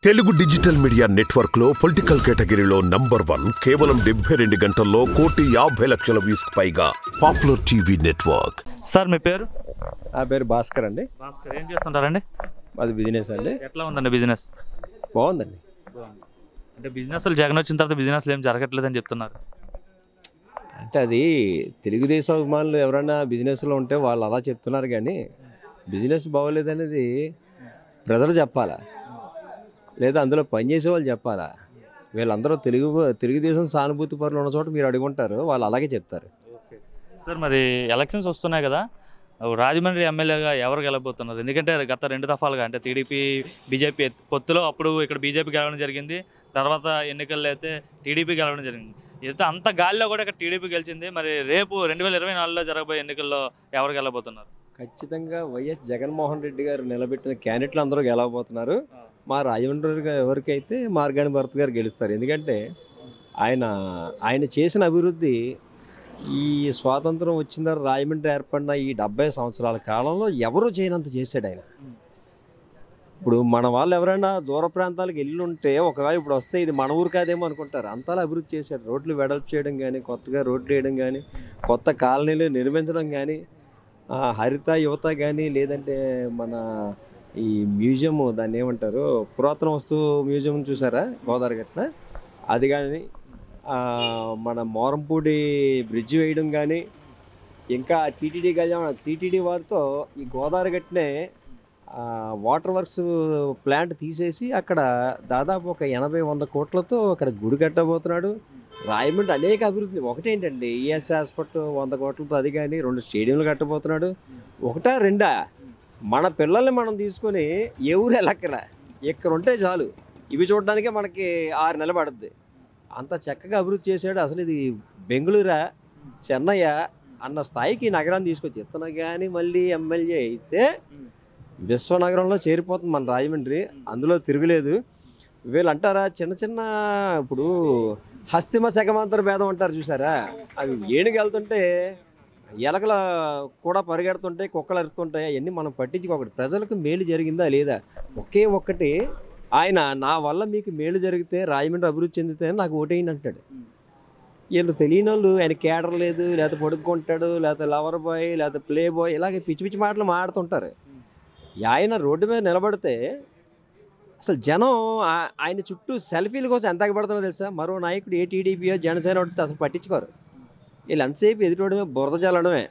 Telugu digital media network లో political కేటగిరీలో number 1 కేవలం 72 గంటల్లో 1,50,00,000 వ్యూస్ పైగా పాపులర్ టీవీ నెట్వర్క్. సార్ మీ పేరు? నా పేరు భాస్కర్ అండి. భాస్కర్ ఏం చేస్తుంటారండి? అది బిజినెస్ అండి. ఎట్లా ఉందండి బిజినెస్? బాగుందండి. అంటే బిజినెస్లు జగన్ వచ్చిన తర్వాత బిజినెస్లు ఏం జరగట్లేదని చెప్తున్నారు. అంటే అది తెలుగుదేశం అభిమానులు ఎవరైనా బిజినెస్లో ఉంటే వాళ్ళు అలా చెప్తున్నారు, కానీ బిజినెస్ బాగోలేదనేది ప్రజలు చెప్పాలా, లేదా అందులో పనిచేసే వాళ్ళు చెప్పాలా? వీళ్ళందరూ తెలుగుదేశం సానుభూతి పరులు ఉన్న చోట మీరు అడుగుంటారు, వాళ్ళు అలాగే చెప్తారు. సార్ మరి ఎలక్షన్స్ వస్తున్నాయి కదా, రాజమండ్రి ఎమ్మెల్యేగా ఎవరు గెలబోతున్నారు? ఎందుకంటే గత 2 దఫాలుగా అంటే టీడీపీ బీజేపీ పొత్తులో అప్పుడు ఇక్కడ బీజేపీ గెలవడం జరిగింది, తర్వాత ఎన్నికల్లో అయితే టీడీపీ గెలవడం జరిగింది. అయితే అంత గాలిలో కూడా ఇక్కడ టీడీపీ గెలిచింది. మరి రేపు 2024లో జరగబోయే ఎన్నికల్లో ఎవరు గెలబోతున్నారు? ఖచ్చితంగా వైఎస్ జగన్మోహన్ రెడ్డి గారు నిలబెట్టిన క్యాండిడేట్లు అందరూ గెలవబోతున్నారు. మా రాజమండ్రి ఎవరికైతే మార్గాని భరత్ గారు గెలుస్తారు. ఎందుకంటే ఆయన చేసిన అభివృద్ధి ఈ స్వాతంత్రం వచ్చిన తర్వాత రాజమండ్రి ఏర్పడిన ఈ 70 సంవత్సరాల కాలంలో ఎవరూ చేయనంత చేశాడు ఆయన. ఇప్పుడు మన వాళ్ళు ఎవరైనా దూర ప్రాంతాలకు వెళ్ళి ఉంటే ఒకవేళ ఇప్పుడు వస్తే ఇది మన ఊరు కాదేమో అనుకుంటారు, అంతలా అభివృద్ధి చేశాడు. రోడ్లు వెడల్పు చేయడం కానీ, కొత్తగా రోడ్లు వేయడం కానీ, కొత్త కాలనీలు నిర్మించడం కానీ, హరిత యువత కానీ, లేదంటే మన ఈ మ్యూజియం, దాన్ని ఏమంటారు, పురాతన వస్తువు మ్యూజియం చూసారా గోదావరి గట్న, అది కానీ, మన మోరంపూడి బ్రిడ్జ్ వేయడం కానీ, ఇంకా టీటీడీ వారితో ఈ గోదావరి గట్నే వాటర్ వర్క్స్ ప్లాంట్ తీసేసి అక్కడ దాదాపు ఒక 80-100 కోట్లతో అక్కడ గుడి కట్టబోతున్నాడు. రాయమండ్రి అనేక అభివృద్ధి, ఒకటేంటండి ఈఎస్ హాస్పిటల్ 100 కోట్లతో, అది కానీ 2 స్టేడియంలు కట్టబోతున్నాడు. ఒకటా రెండా, మన పిల్లల్ని మనం తీసుకొని ఏ ఊరు వెళ్ళక్కరా, ఇక్కడ ఉంటే చాలు, ఇవి చూడడానికే మనకి 6 నెలలు పడుద్ది. అంత చక్కగా అభివృద్ధి చేశాడు. అసలు ఇది బెంగళూరా చెన్నై అన్న స్థాయికి నగరాన్ని తీసుకొచ్చి ఇతను కానీ మళ్ళీ ఎమ్మెల్యే అయితే విశ్వనగరంలో చేరిపోతుంది మన రాజమండ్రి, అందులో తిరుగులేదు. వీళ్ళు అంటారా చిన్న ఇప్పుడు హస్తిమ శకమాంతర భేదం అంటారు చూసారా, అవి ఏనుగు వెళ్తుంటే ఎలకలు కూడా పరిగెడుతుంటాయి, కుక్కలు అరుస్తుంటాయి, అవన్నీ మనం పట్టించుకోకూడదు. ప్రజలకు మేలు జరిగిందా లేదా, ఒకే ఒక్కటి ఆయన నా వల్ల మీకు మేలు జరిగితే రాజమండ్రి అభివృద్ధి చెందితే నాకు ఓటేయండి అంటాడు. వీళ్ళు తెలియని వాళ్ళు ఆయన కేడర్ లేదు, లేకపోతే పడుకుంటాడు, లేకపోతే లవర్ బాయ్, లేకపోతే ప్లే బాయ్, ఇలాగే పిచ్చి పిచ్చి మాటలు మాడుతుంటారు. ఆయన రోడ్డు మీద నిలబడితే అసలు జనం ఆయన చుట్టూ సెల్ఫీల కోసం ఎంత పడుతుందో తెలుసా. మరో నాయకుడు ఏ టీడీపీయో జనసేన ఒకటి అసలు పట్టించుకోరు. వీళ్ళు ఎంతసేపు ఎదుటోడమే బురద జల్లడమే.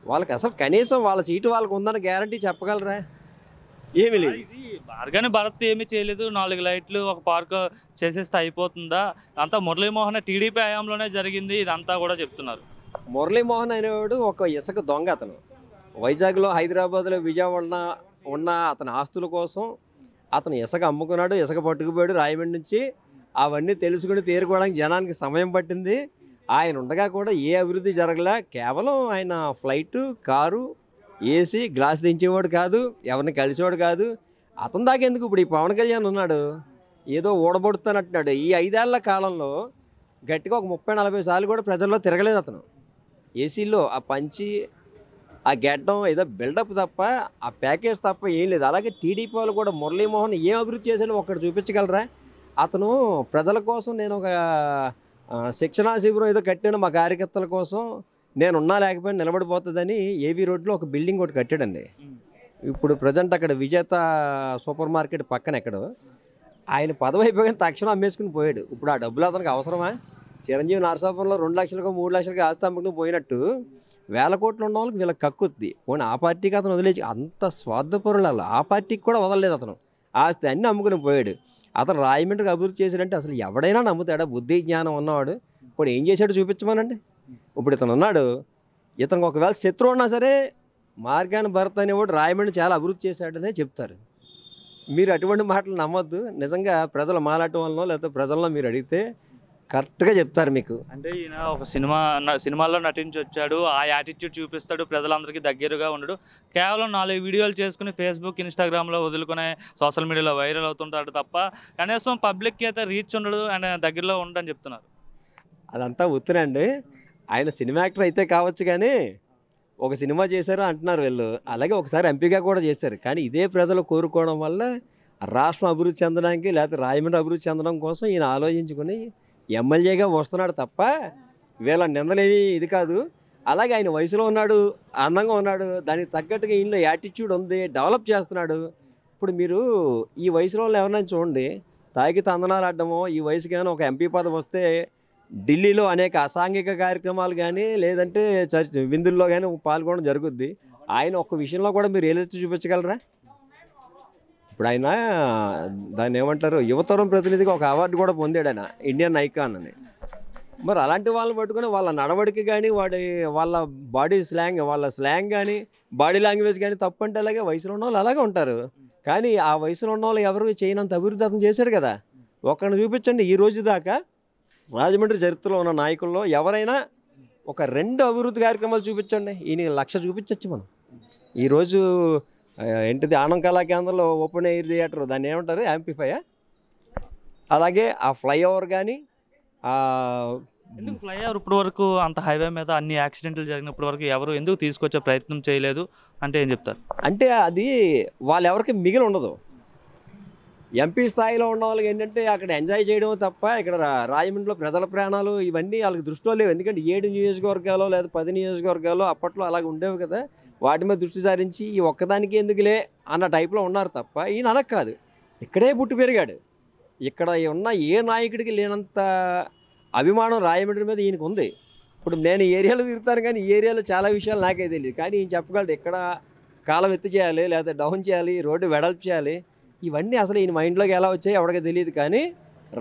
వాళ్ళకి అసలు కనీసం వాళ్ళ సీటు వాళ్ళకు ఉందని గ్యారంటీ చెప్పగలరా? ఏమీ లేదు. మార్గాని భరత్ ఏమీ చేయలేదు, 4 లైట్లు ఒక పార్క్ చేసేస్తే అయిపోతుందా? అంతా మురళీమోహన్ టీడీపీ హయాంలోనే జరిగింది ఇదంతా కూడా చెప్తున్నారు. మురళీమోహన్ అనేవాడు ఒక ఇసుక దొంగ. అతను వైజాగ్లో, హైదరాబాద్లో, విజయవాడలో ఉన్న అతని ఆస్తుల కోసం అతను ఇసుక అమ్ముకున్నాడు, ఇసుక పట్టుకుపోయాడు రాయమండ్రి నుంచి. అవన్నీ తెలుసుకుని తేరుకోవడానికి జనానికి సమయం పట్టింది. ఆయన ఉండగా కూడా ఏ అభివృద్ధి జరగలే. కేవలం ఆయన ఫ్లైటు, కారు, ఏసీ, గ్లాస్ దించేవాడు కాదు, ఎవరిని కలిసేవాడు కాదు. అతని దాకెందుకు, ఇప్పుడు ఈ పవన్ కళ్యాణ్ ఉన్నాడు, ఏదో ఊడబడుతానంటున్నాడు. ఈ 5 ఏళ్ల కాలంలో గట్టిగా ఒక 30-40 సార్లు కూడా ప్రజల్లో తిరగలేదు అతను. ఏసీలో ఆ పంచి, ఆ గెడ్డం, ఏదో బిల్డప్ తప్ప, ఆ ప్యాకేజ్ తప్ప ఏం లేదు. అలాగే టీడీపీ వాళ్ళు కూడా మురళీమోహన్ ఏం అభివృద్ధి చేశాడో ఒక్కటి చూపించగలరా? అతను ప్రజల కోసం నేను ఒక శిక్షణా శిబిరం ఏదో కట్టాను మా కార్యకర్తల కోసం, నేనున్నా లేకపోయినా నిలబడిపోతుందని ఏవీ రోడ్లో ఒక బిల్డింగ్ ఒకటి కట్టాడండి. ఇప్పుడు ప్రజెంట్ అక్కడ విజేత సూపర్ మార్కెట్ పక్కన ఎక్కడో ఆయన పదవి అయిపోయిన తక్షణం అమ్మేసుకుని పోయాడు. ఇప్పుడు ఆ డబ్బులు అతనికి అవసరమా? చిరంజీవి నరసాపురంలో 2 లక్షలకో 3 లక్షలకో ఆస్తి అమ్ముకుని పోయినట్టు 1000 కోట్లు ఉన్న వాళ్ళకి వీళ్ళకి కక్కుద్ది. పోనీ ఆ పార్టీకి అతను వదిలేసి, అంత స్వార్థపరులు వాళ్ళు, ఆ పార్టీకి కూడా వదలలేదు అతను. ఆస్తి అన్నీ అమ్ముకుని పోయాడు. అతను రాయమండ్రికి అభివృద్ధి చేశాడంటే అసలు ఎవడైనా నమ్ముతాడా? బుద్ధి జ్ఞానం ఉన్నవాడు. ఇప్పుడు ఏం చేశాడు చూపించమనండి. ఇప్పుడు ఇతను ఉన్నాడు, ఇతనికి ఒకవేళ శత్రువు ఉన్నా సరే మార్గాని భరత్ అనేవాడు రాయమండ్రి చాలా అభివృద్ధి చేశాడనే చెప్తారు. మీరు అటువంటి మాటలు నమ్మొద్దు. నిజంగా ప్రజలు మాలాటం వల్ల లేకపోతే ప్రజల్లో మీరు అడిగితే కరెక్ట్గా చెప్తారు మీకు. అంటే ఈయన ఒక సినిమాల్లో నటించి వచ్చాడు, ఆ యాటిట్యూడ్ చూపిస్తాడు, ప్రజలందరికీ దగ్గరగా ఉండడు, కేవలం 4 వీడియోలు చేసుకుని ఫేస్బుక్, ఇన్స్టాగ్రామ్లో వదులుకునే సోషల్ మీడియాలో వైరల్ అవుతుంటాడు తప్ప కనీసం పబ్లిక్కి అయితే రీచ్ ఉండడు, ఆయన దగ్గరలో ఉండని చెప్తున్నారు. అదంతా ఉత్తరండి. ఆయన సినిమా యాక్టర్ అయితే కావచ్చు, కానీ ఒక సినిమా చేశారు అంటున్నారు వీళ్ళు. అలాగే ఒకసారి ఎంపీగా కూడా చేశారు. కానీ ఇదే ప్రజలు కోరుకోవడం వల్ల రాష్ట్రం అభివృద్ధి చెందడానికి లేకపోతే రాజమండ్రి అభివృద్ధి చెందడం కోసం ఈయన ఆలోచించుకుని ఎమ్మెల్యేగా వస్తున్నాడు తప్ప వీళ్ళ నిందలేవి ఇది కాదు. అలాగే ఆయన వయసులో ఉన్నాడు, అందంగా ఉన్నాడు, దానికి తగ్గట్టుగా ఈయనలో యాటిట్యూడ్ ఉంది, డెవలప్ చేస్తున్నాడు. ఇప్పుడు మీరు ఈ వయసులో ఎవరైనా చూడండి, తాగి తందనాలు ఆడడమో ఈ వయసుకి కానీ ఒక ఎంపీ పదవి వస్తే ఢిల్లీలో అనేక అసాంఘిక కార్యక్రమాలు కానీ లేదంటే విందుల్లో కానీ పాల్గొనడం జరుగుద్ది. ఆయన ఒక్క విషయంలో కూడా మీరు ఏదైతే చూపించగలరా? ఇప్పుడు ఆయన దాన్ని ఏమంటారు, యువతరం ప్రతినిధిగా ఒక అవార్డు కూడా పొందాడు ఆయన, ఇండియన్ ఐకాన్ అని. మరి అలాంటి వాళ్ళని పట్టుకొని వాళ్ళ నడవడిక కానీ వాళ్ళ బాడీ స్లాంగ్, వాళ్ళ స్లాంగ్ కానీ బాడీ లాంగ్వేజ్ కానీ తప్పు అంటే అలాగే వయసులో ఉన్న వాళ్ళు అలాగే ఉంటారు. కానీ ఆ వయసులో ఉన్న వాళ్ళు ఎవరు చేయనంత అభివృద్ధి అతను చేశాడు కదా. ఒకరిని చూపించండి ఈ రోజు దాకా రాజమండ్రి చరిత్రలో ఉన్న నాయకుల్లో ఎవరైనా ఒక 2 అభివృద్ధి కార్యక్రమాలు చూపించండి. ఈయన 1,00,000 చూపించవచ్చు మనం. ఈరోజు ఏంటిది ఆనం కళా కేంద్రంలో ఓపెన్ ఎయిర్ థియేటర్, దాన్ని ఏమంటారు, యాంప్లిఫైయా, అలాగే ఆ ఫ్లైఓవర్ కానీ ఎందుకు ఫ్లైఓవర్ ఇప్పటి వరకు అంత హైవే మీద అన్ని యాక్సిడెంట్లు జరిగినప్పటి వరకు ఎవరు ఎందుకు తీసుకొచ్చే ప్రయత్నం చేయలేదు అంటే ఏం చెప్తారు? అంటే అది వాళ్ళెవరికి మిగిలి ఉండదు. ఎంపీ స్థాయిలో ఉన్న వాళ్ళకి ఏంటంటే అక్కడ ఎంజాయ్ చేయడం తప్ప ఇక్కడ రాజమండ్రిలో ప్రజల ప్రాణాలు ఇవన్నీ వాళ్ళకి దృష్టిలో లేవు. ఎందుకంటే 7 నియోజకవర్గాలు లేదా 10 నియోజకవర్గాలు అప్పట్లో అలాగ ఉండేవి కదా, వాటి మీద దృష్టి సారించి ఈ ఒక్కదానికి ఎందుకులే అన్న టైప్లో ఉన్నారు తప్ప ఈయన అలా కాదు. ఇక్కడే పుట్టి పెరిగాడు. ఇక్కడ ఉన్న ఏ నాయకుడికి లేనంత అభిమానం రాజమండ్రి మీద ఈయనకు ఉంది. ఇప్పుడు నేను ఈ ఏరియాలో తిరుగుతాను కానీ ఈ ఏరియాలో చాలా విషయాలు నాకే తెలియదు. కానీ ఈయన చెప్పగలడు ఇక్కడ కాలం ఎత్తు చేయాలి, లేకపోతే డౌన్ చేయాలి, రోడ్డు వెడల్పు చేయాలి. ఇవన్నీ అసలు ఈయన మైండ్లోకి ఎలా వచ్చాయో ఎవరికి తెలియదు. కానీ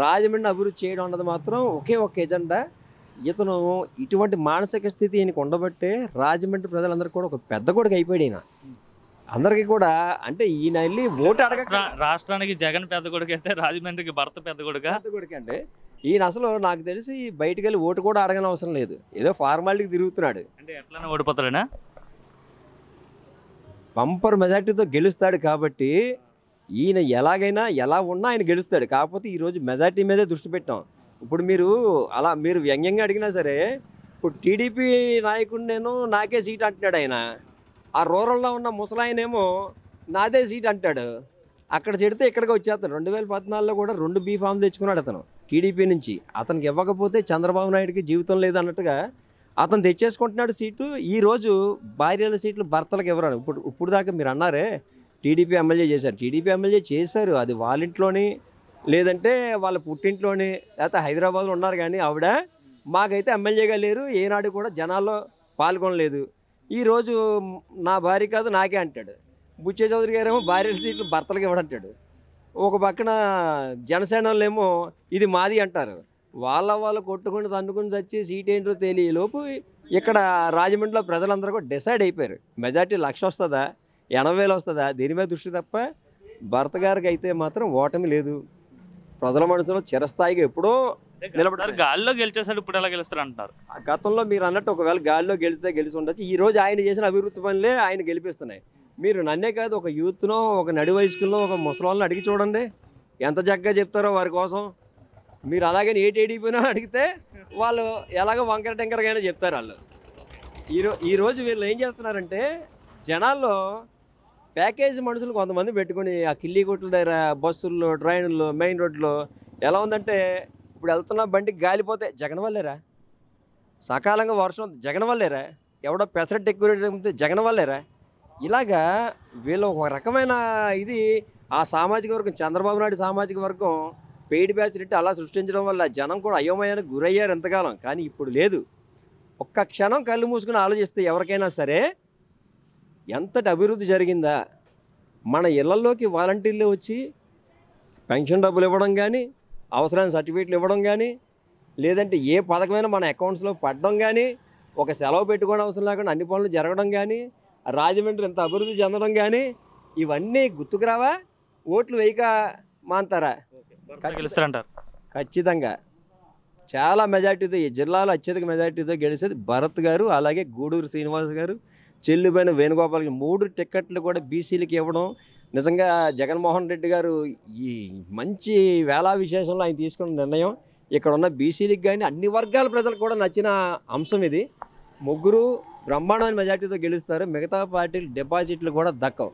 రాజమండ్రి అభివృద్ధి చేయడం అన్నది మాత్రం ఒకే ఒక ఎజెండా. ఇతను ఇటువంటి మానసిక స్థితి ఈయనకు ఉండబట్టే రాజమండ్రి ప్రజలందరికీ కూడా ఒక పెద్ద కొడుకు అయిపోయాడు ఈయన. అందరికీ కూడా అంటే ఈయన వెళ్ళి ఓటు అడగ రాష్ట్రానికి జగన్ పెద్ద కొడుకు అయితే రాజమండ్రికి భర్త పెద్ద కొడుకు అంటే ఈయన అసలు నాకు తెలిసి బయటికి వెళ్ళి ఓటు కూడా అడగని అవసరం లేదు, ఏదో ఫార్మాలిటీకి తిరుగుతున్నాడు. అంటే ఎట్లనే ఓడిపోతాడనా? బంపర్ మెజార్టీతో గెలుస్తాడు కాబట్టి ఈయన ఎలాగైనా ఎలా ఉన్నా ఆయన గెలుస్తాడు. కాకపోతే ఈరోజు మెజార్టీ మీదే దృష్టి పెట్టాం. ఇప్పుడు మీరు వ్యంగ్యంగా అడిగినా సరే, ఇప్పుడు టీడీపీ నాయకుడు నేను నాకే సీట్ అంటున్నాడు ఆయన. ఆ రూరల్లో ఉన్న ముసలాయనేమో నాదే సీట్ అంటాడు. అక్కడ చెడితే ఇక్కడికి వచ్చేస్తాడు. 2014లో కూడా 2 B ఫామ్లు తెచ్చుకున్నాడు అతను టీడీపీ నుంచి. అతనికి ఇవ్వకపోతే చంద్రబాబు నాయుడుకి జీవితం లేదన్నట్టుగా అతను తెచ్చేసుకుంటున్నాడు సీటు. ఈరోజు భార్యల సీట్లు భర్తలకు ఇవ్వరాడు. ఇప్పుడు దాకా మీరు అన్నారే టీడీపీ ఎమ్మెల్యే చేశారు, టీడీపీ ఎమ్మెల్యే చేశారు, అది వాళ్ళ ఇంట్లోని లేదంటే వాళ్ళ పుట్టింట్లోని లేకపోతే హైదరాబాద్లో ఉన్నారు. కానీ ఆవిడ మాకైతే ఎమ్మెల్యేగా లేరు, ఏనాడు కూడా జనాల్లో పాల్గొనలేదు. ఈరోజు నా భార్య కాదు నాకే అంటాడు. బుచ్చే చౌదరి గారేమో భార్యల సీట్లు భర్తలకు ఇవ్వడంటాడు. ఒక పక్కన జనసేనలో ఏమో ఇది మాది అంటారు. వాళ్ళు కొట్టుకుని తన్నుకుని చచ్చి సీట్ ఏంటో తెలియలోపు ఇక్కడ రాజమండ్రిలో ప్రజలందరూ కూడా డిసైడ్ అయిపోయారు. మెజార్టీ 1,00,000 వస్తుందా, 80,000 వస్తుందా, దీని మీద దృష్టి తప్ప భర్త గారికి అయితే మాత్రం ఓటమి లేదు. ప్రజల మనసులో చిరస్థాయిగా ఎప్పుడో నిలబడారు. గాల్లో గెలిచేసాడు, ఇప్పుడు ఎలా గెలుస్తారు అంటారు. ఆ గతంలో మీరు అన్నట్టు ఒకవేళ గాల్లో గెలిచి ఉండొచ్చు. ఈ రోజు ఆయన చేసిన అభివృద్ధి పనులే ఆయన గెలిపిస్తున్నాయి. మీరు నన్నే కాదు, ఒక యూత్నో ఒక నడి వయస్కుల్లో ఒక ముసలాళ్ళని అడిగి చూడండి ఎంత చక్కగా చెప్తారో వారి కోసం. మీరు అలాగని ఏటీడీపీనో అడిగితే వాళ్ళు ఎలాగ వంకర టెంకరగానే చెప్తారు వాళ్ళు. ఈరోజు వీళ్ళు ఏం చేస్తున్నారంటే జనాల్లో ప్యాకేజీ మనుషులు కొంతమంది పెట్టుకుని ఆ కిల్లీ కొట్ల దగ్గర బస్సుల్లో ట్రైన్లో మెయిన్ రోడ్లో ఎలా ఉందంటే, ఇప్పుడు వెళ్తున్న బండికి గాలిపోతే జగన్ వల్లేరా, సకాలంగా వర్షం జగన్ వల్లేరా, ఎవడో పెసరట్ ఎక్కువ జగన్ వల్లేరా, ఇలాగా వీళ్ళు ఒక రకమైన ఇది ఆ సామాజిక వర్గం చంద్రబాబు నాయుడు సామాజిక వర్గం పెయిడ్ బ్యాచ్ రెట్టి అలా సృష్టించడం వల్ల జనం కూడా అయోమయానికి గురయ్యారు ఎంతకాలం. కానీ ఇప్పుడు లేదు. ఒక్క క్షణం కళ్ళు మూసుకుని ఆలోచిస్తే ఎవరికైనా సరే ఎంతటి అభివృద్ధి జరిగిందా. మన ఇళ్లలోకి వాలంటీర్లు వచ్చి పెన్షన్ డబ్బులు ఇవ్వడం కానీ, అవసరమైన సర్టిఫికేట్లు ఇవ్వడం కానీ, లేదంటే ఏ పథకమైనా మన అకౌంట్స్లో పడడం కానీ, ఒక సెలవు పెట్టుకోవడం అవసరం లేకుండా అన్ని పనులు జరగడం కానీ, రాజమండ్రి ఇంత అభివృద్ధి చెందడం కానీ, ఇవన్నీ గుర్తుకురావా? ఓట్లు వేయక మాంతారా? గెలుస్తారంటారు ఖచ్చితంగా. చాలా మెజార్టీతో ఈ జిల్లాలో అత్యధిక మెజార్టీతో గెలిచేది భరత్ గారు, అలాగే గూడూరు శ్రీనివాస్ గారు, చెల్లుబైన వేణుగోపాల్ గారు. 3 టిక్కెట్లు కూడా బీసీలకి ఇవ్వడం నిజంగా జగన్మోహన్ రెడ్డి గారు ఈ మంచి వేళా విశేషంలో ఆయన తీసుకున్న నిర్ణయం. ఇక్కడ ఉన్న బీసీలకి కానీ అన్ని వర్గాల ప్రజలకు కూడా నచ్చిన అంశం ఇది. 3 బ్రహ్మాండమైన మెజార్టీతో గెలుస్తారు. మిగతా పార్టీలు డిపాజిట్లు కూడా దక్కవు.